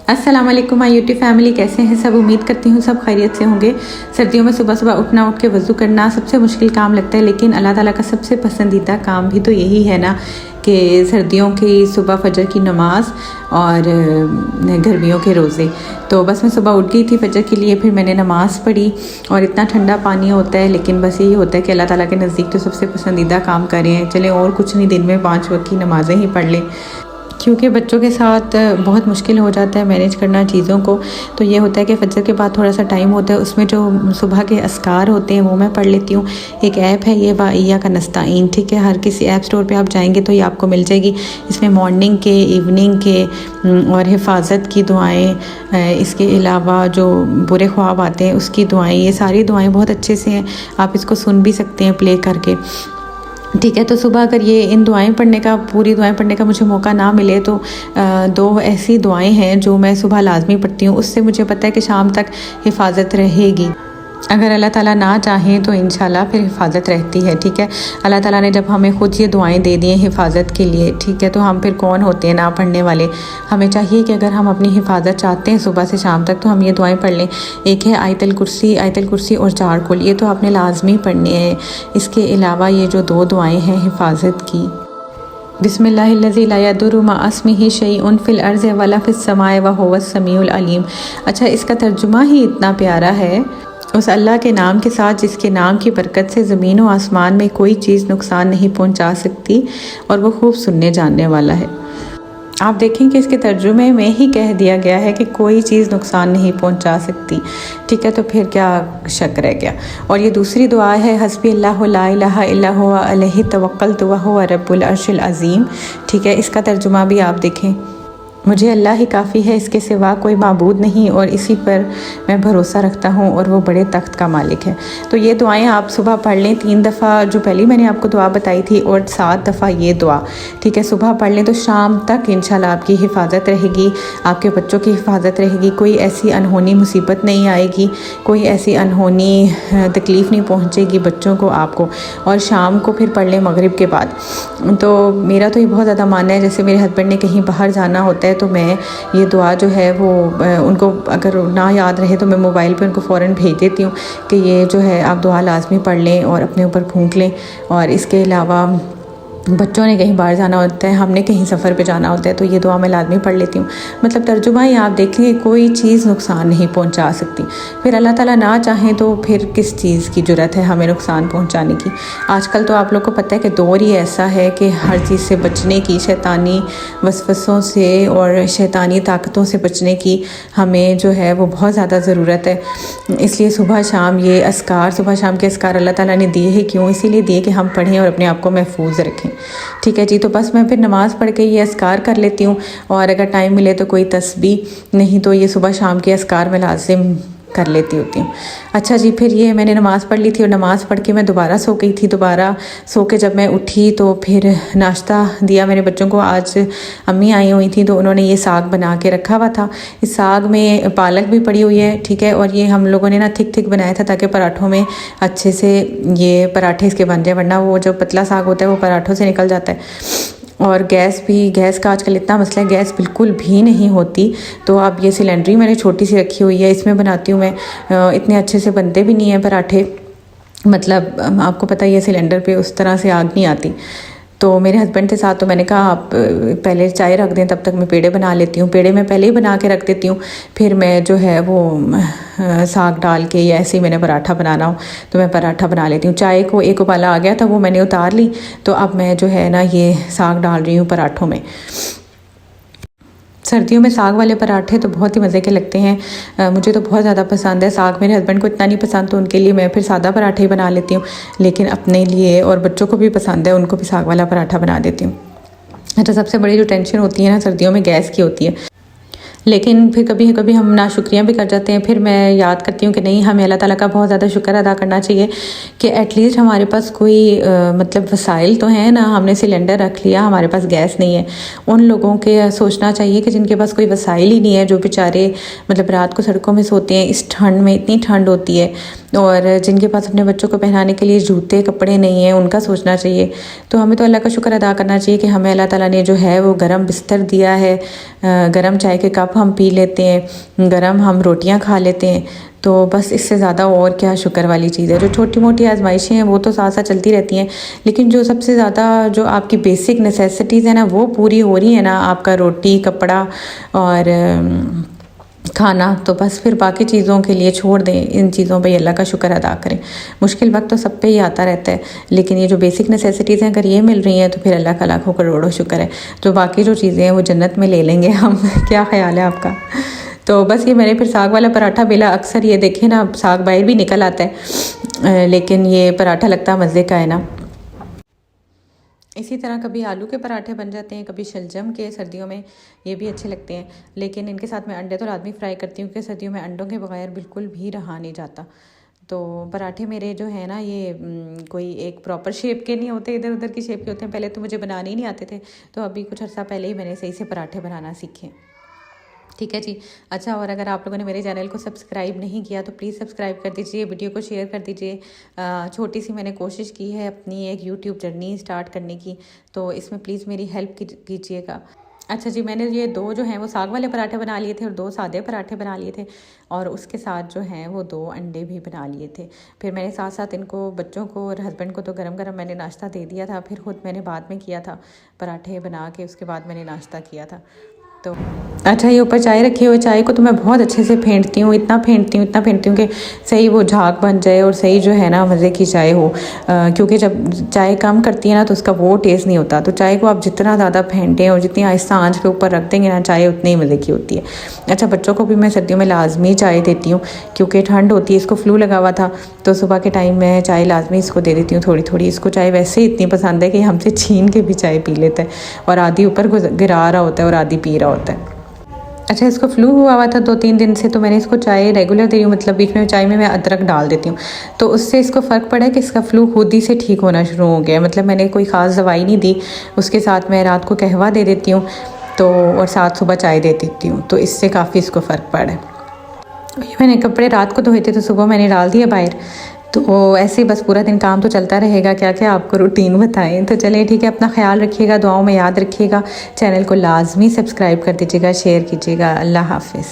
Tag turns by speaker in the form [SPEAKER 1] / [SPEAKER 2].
[SPEAKER 1] अस्सलाम वालेकुम my YouTube family, कैसे हैं सब। उम्मीद करती हूँ सब खैरियत से होंगे। सर्दियों में सुबह सुबह उठ के वज़ू करना सबसे मुश्किल काम लगता है, लेकिन अल्लाह ताला का सबसे पसंदीदा काम भी तो यही है ना कि सर्दियों की सुबह फजर की नमाज़ और गर्मियों के रोज़े। तो बस मैं सुबह उठ गई थी फजर के लिए, फिर मैंने नमाज़ पढ़ी और इतना ठंडा पानी होता है, लेकिन बस यही होता है कि अल्लाह ताला के नज़दीक तो सबसे पसंदीदा काम कर रहे हैं। चलें और कुछ नहीं, दिन में 5 वक्त की नमाज़ें ही पढ़ लें, क्योंकि बच्चों के साथ बहुत मुश्किल हो जाता है मैनेज करना चीज़ों को। तो ये होता है कि फजर के बाद थोड़ा सा टाइम होता है, उसमें जो सुबह के अस्कार होते हैं वो मैं पढ़ लेती हूँ। एक ऐप है ये वाइया का नस्ताइन, ठीक है, हर किसी ऐप स्टोर पे आप जाएंगे तो ये आपको मिल जाएगी। इसमें मॉर्निंग के, इवनिंग के और हिफाजत की दुआएं, इसके अलावा जो बुरे ख्वाब आते हैं उसकी दुआएं, ये सारी दुआएं बहुत अच्छे से हैं। आप इसको सुन भी सकते हैं प्ले करके, ठीक है। तो सुबह अगर ये इन दुआएं पढ़ने का, पूरी दुआएं पढ़ने का मुझे मौका ना मिले तो 2 ऐसी दुआएं हैं जो मैं सुबह लाजमी पढ़ती हूँ। उससे मुझे पता है कि शाम तक हिफाजत रहेगी। अगर अल्लाह ताला ना चाहें तो इंशाल्लाह फिर हिफाजत रहती है, ठीक है। अल्लाह ताला ने जब हमें खुद ये दुआएं दे दी हैं हिफाजत के लिए, ठीक है, तो हम फिर कौन होते हैं ना पढ़ने वाले। हमें चाहिए कि अगर हम अपनी हिफाजत चाहते हैं सुबह से शाम तक तो हम ये दुआएं पढ़ लें। एक है आयतल कुर्सी और 4 कुल, ये तो आपने लाजमी पढ़ने हैं। इसके अलावा ये जो 2 दुआएँ हैं हिफाजत की, बिस्मिल्लाहिल्लज़ी ला यदुर्रु मअ अस्मिही शैउन फिल अर्ज़ि वला फिस समाए व हुवस समीउल अलीम। अच्छा, इसका तर्जुमा ही इतना प्यारा है, उस अल्लाह के नाम के साथ जिसके नाम की बरकत से ज़मीन व आसमान में कोई चीज़ नुकसान नहीं पहुंचा सकती और वो खूब सुनने जानने वाला है। आप देखें कि इसके तर्जुमे में ही कह दिया गया है कि कोई चीज़ नुकसान नहीं पहुंचा सकती, ठीक है, तो फिर क्या शक रह गया। और ये दूसरी दुआ है हस्बी अल्लाहु ला इलाहा इल्ला हुवा अलैहि तवक्कलतु व हुवा रब्बुल अर्शिल अज़ीम, ठीक है। इसका तर्जुमा भी आप देखें, मुझे अल्लाह ही काफ़ी है, इसके सिवा कोई माबूद नहीं और इसी पर मैं भरोसा रखता हूँ और वो बड़े तख्त का मालिक है। तो ये दुआएं आप सुबह पढ़ लें 3 दफ़ा, जो पहली मैंने आपको दुआ बताई थी, और 7 दफ़ा ये दुआ, ठीक है, सुबह पढ़ लें तो शाम तक इंशाल्लाह आपकी हिफाजत रहेगी, आपके बच्चों की हिफाजत रहेगी। कोई ऐसी अनहोनी मुसीबत नहीं आएगी, कोई ऐसी अनहोनी तकलीफ़ नहीं पहुँचेगी बच्चों को, आपको। और शाम को फिर पढ़ लें मगरिब के बाद। तो मेरा तो ये बहुत ज़्यादा मानना है, जैसे मेरे हस्बैंड ने कहीं बाहर जाना होता है तो मैं ये दुआ जो है वो उनको अगर ना याद रहे तो मैं मोबाइल पे उनको फ़ौरन भेज देती हूँ कि ये जो है आप दुआ लाजमी पढ़ लें और अपने ऊपर फूंक लें। और इसके अलावा बच्चों ने कहीं बाहर जाना होता है, हमने कहीं सफ़र पे जाना होता है, तो ये दुआ मैं लाजमी पढ़ लेती हूँ। मतलब तर्जुमा ही आप देखें, कोई चीज़ नुकसान नहीं पहुँचा सकती। फिर अल्लाह ताला ना चाहें तो फिर किस चीज़ की ज़रूरत है हमें नुकसान पहुँचाने की। आजकल तो आप लोग को पता है कि दौर ही ऐसा है कि हर चीज़ से बचने की, शैतानी वसवसों से और शैतानी ताकतों से बचने की हमें जो है वो बहुत ज़्यादा ज़रूरत है। इसलिए सुबह शाम ये अस्कार, सुबह शाम के अस्कार अल्लाह ताला ने दिए हैं, क्यों? इसीलिए दिए कि हम पढ़ें और अपने आप को महफूज रखें, ठीक है जी। तो बस मैं फिर नमाज़ पढ़ के ये अस्कार कर लेती हूँ, और अगर टाइम मिले तो कोई तस्बीह, नहीं तो ये सुबह शाम के अस्कार में लाजिम कर लेती होती हूँ। अच्छा जी, फिर ये मैंने नमाज़ पढ़ ली थी और नमाज़ पढ़ के मैं दोबारा सो गई थी। दोबारा सो के जब मैं उठी तो फिर नाश्ता दिया मेरे बच्चों को। आज अम्मी आई हुई थी तो उन्होंने ये साग बना के रखा हुआ था। इस साग में पालक भी पड़ी हुई है, ठीक है, और ये हम लोगों ने ना थिक बनाया था ताकि पराठों में अच्छे से ये पराठे इसके बन जाए, वरना वो जो पतला साग होता है वो पराठों से निकल जाता है। और गैस का आजकल इतना मसला है, गैस बिल्कुल भी नहीं होती। तो अब ये सिलेंडर मैंने छोटी सी रखी हुई है, इसमें बनाती हूँ मैं। इतने अच्छे से बनते भी नहीं हैं पराठे, मतलब आपको पता ही है सिलेंडर पे उस तरह से आग नहीं आती। तो मेरे हस्बैंड के साथ तो मैंने कहा आप पहले चाय रख दें, तब तक मैं पेड़े बना लेती हूँ। पेड़े मैं पहले ही बना के रख देती हूँ, फिर मैं जो है वो साग डाल के, या ऐसे ही मैंने पराठा बनाना हो तो मैं पराठा बना लेती हूँ। चाय को एक उबाला आ गया था, वो मैंने उतार ली, तो अब मैं जो है ना ये साग डाल रही हूँ पराठों में। सर्दियों में साग वाले पराठे तो बहुत ही मज़े के लगते हैं। मुझे तो बहुत ज़्यादा पसंद है साग। मेरे हस्बैंड को इतना नहीं पसंद, तो उनके लिए मैं फिर सादा पराठे ही बना लेती हूँ, लेकिन अपने लिए और बच्चों को भी पसंद है, उनको भी साग वाला पराठा बना देती हूँ। अच्छा, सबसे बड़ी जो टेंशन होती है ना सर्दियों में गैस की होती है, लेकिन फिर कभी कभी हम नाशुक्रियाँ भी कर जाते हैं। फिर मैं याद करती हूँ कि नहीं, हमें अल्लाह ताला का बहुत ज़्यादा शुक्र अदा करना चाहिए कि एटलीस्ट हमारे पास कोई मतलब वसाइल तो हैं ना। हमने सिलेंडर रख लिया, हमारे पास गैस नहीं है। उन लोगों के सोचना चाहिए कि जिनके पास कोई वसाइल ही नहीं है, जो बेचारे मतलब रात को सड़कों में सोते हैं, इस ठंड में, इतनी ठंड होती है, और जिनके पास अपने बच्चों को पहनाने के लिए जूते कपड़े नहीं हैं, उनका सोचना चाहिए। तो हमें तो अल्लाह का शुक्र अदा करना चाहिए कि हमें अल्लाह ताला ने जो है वो गर्म बिस्तर दिया है, गर्म चाय के कप कप हम पी लेते हैं, गरम हम रोटियां खा लेते हैं। तो बस इससे ज़्यादा और क्या शुक्र वाली चीज़ है। जो छोटी मोटी आजमाइशें हैं वो तो साथ साथ चलती रहती हैं, लेकिन जो सबसे ज़्यादा जो आपकी बेसिक नेसेसिटीज़ है ना वो पूरी हो रही है ना, आपका रोटी कपड़ा और खाना, तो बस फिर बाकी चीज़ों के लिए छोड़ दें, इन चीज़ों पे अल्लाह का शुक्र अदा करें। मुश्किल वक्त तो सब पे ही आता रहता है, लेकिन ये जो बेसिक नेसेसिटीज़ हैं अगर ये मिल रही हैं तो फिर अल्लाह का लाखों करोड़ों शुक्र है। जो बाकी जो चीज़ें हैं वो जन्नत में ले लेंगे हम। क्या ख्याल है आपका? तो बस ये मैंने फिर साग वाला पराठा बेला। अक्सर ये देखें ना, साग बाहर भी निकल आता है, लेकिन ये पराठा लगता मज़े का है ना। इसी तरह कभी आलू के पराठे बन जाते हैं, कभी शलजम के, सर्दियों में ये भी अच्छे लगते हैं। लेकिन इनके साथ मैं अंडे तो लाजमी फ्राई करती हूँ, क्योंकि सर्दियों में अंडों के बगैर बिल्कुल भी रहा नहीं जाता। तो पराठे मेरे जो है ना ये कोई एक प्रॉपर शेप के नहीं होते, इधर उधर की शेप के होते हैं। पहले तो मुझे बनाने ही नहीं आते थे, तो अभी कुछ अर्सा पहले ही मैंने सही से पराठे बनाना सीखे। ठीक है जी। अच्छा, और अगर आप लोगों ने मेरे चैनल को सब्सक्राइब नहीं किया तो प्लीज़ सब्सक्राइब कर दीजिए, वीडियो को शेयर कर दीजिए। छोटी सी मैंने कोशिश की है अपनी एक यूट्यूब जर्नी स्टार्ट करने की, तो इसमें प्लीज़ मेरी हेल्प कीजिएगा। अच्छा जी, मैंने ये 2 जो हैं वो साग वाले पराठे बना लिए थे और 2 सादे पराठे बना लिए थे, और उसके साथ जो हैं वो 2 अंडे भी बना लिए थे। फिर मैंने साथ साथ इनको, बच्चों को और हस्बैंड को तो गरम गरम मैंने नाश्ता दे दिया था, फिर खुद मैंने बाद में किया था पराठे बना के, उसके बाद मैंने नाश्ता किया था। तो अच्छा, ये ऊपर चाय रखी हुई, चाय को तो मैं बहुत अच्छे से फेंटती हूँ, इतना फेंटती हूँ कि सही वो झाग बन जाए और सही जो है ना मज़े की चाय हो। क्योंकि जब चाय कम करती है ना तो उसका वो टेस्ट नहीं होता। तो चाय को आप जितना ज़्यादा फेंटें और जितनी आहिस्ता आंच के ऊपर रख देंगे ना, चाय उतनी ही मज़े की होती है। अच्छा, बच्चों को भी मैं सर्दियों में लाजमी चाय देती हूँ, क्योंकि ठंड होती है, इसको फ्लू लगा हुआ था, तो सुबह के टाइम में चाय लाजमी इसको दे देती हूँ थोड़ी थोड़ी। इसको चाय वैसे ही इतनी पसंद है कि हमसे छीन के भी चाय पी लेता है, और आधी ऊपर गिरा रहा होता है और आधी पी रहा होता है। अच्छा, इसको फ्लू हुआ था 2-3 दिन से, तो मैंने इसको चाय रेगुलर दे रही हूँ, मतलब बीच में चाय में मैं अदरक डाल देती हूँ, तो उससे इसको फ़र्क पड़ा है कि इसका फ्लू खुद ही से ठीक होना शुरू हो गया। मतलब मैंने कोई ख़ास दवाई नहीं दी, उसके साथ मैं रात को कहवा दे देती हूँ तो, और साथ सुबह चाय दे देती हूँ, तो इससे काफ़ी इसको फ़र्क पड़ा है। ये मैंने कपड़े रात को धोए थे तो सुबह मैंने डाल दिया बाहर, तो ऐसे ही बस पूरा दिन काम तो चलता रहेगा। क्या क्या आपको रूटीन बताएं। तो चलिए ठीक है, अपना ख्याल रखिएगा, दुआओं में याद रखिएगा, चैनल को लाजमी सब्सक्राइब कर दीजिएगा, शेयर कीजिएगा। अल्लाह हाफिज़।